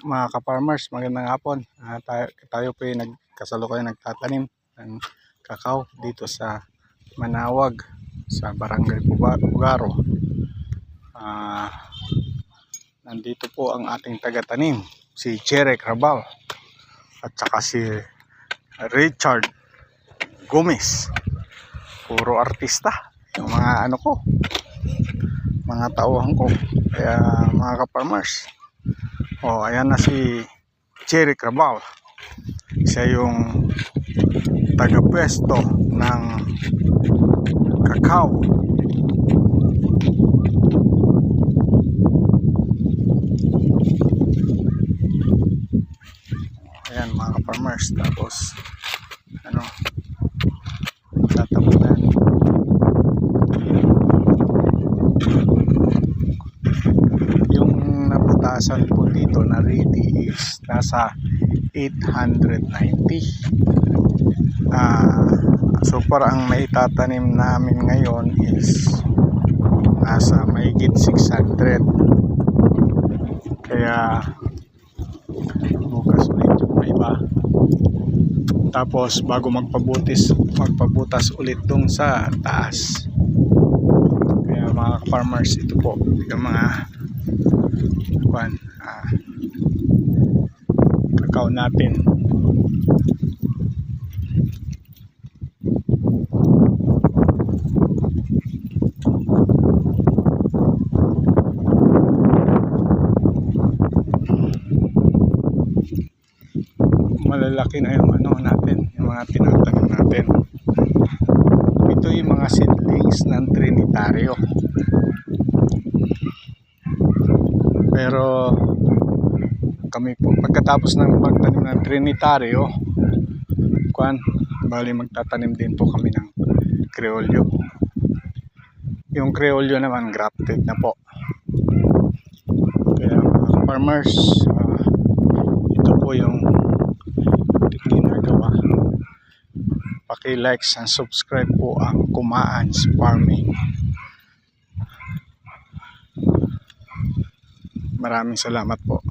mga ka-farmers, magandang hapon. Tayo po ay kasalukuyan nagtatanim ng kakao dito sa Manawag sa Barangay Pugaro. Nandito po ang ating taga-tanim, si Cherry Crabal at saka si Richard Gomez. Puro artista yung mga mga tauhan ko. Kaya mga ka-farmers, ayan na si Cherry Crabal. Siya yung taga-pwesto ng kakao. Ayan mga ka-farmers, tapos tatapunan. Yung naputasan po dito na ready is nasa 890. So para ang maitatanim namin ngayon is nasa mahigit 600. Kaya bukas ulit yung iba. Tapos bago magpabutas ulit dong sa taas. Kaya mga farmers, ito po yung mga kakao natin. Malalaki na yung yung mga tinatanim natin. Ito yung mga seedlings ng Trinitario. Pero kami po pagkatapos ng pagtanim ng Trinitario, bali magtatanim din po kami ng Creolio. Yung Creolio naman grafted na po. Kaya mga farmers, ito po yung ginagawa. Paki-like and subscribe po ang Kumaan's Farming. Maraming salamat po.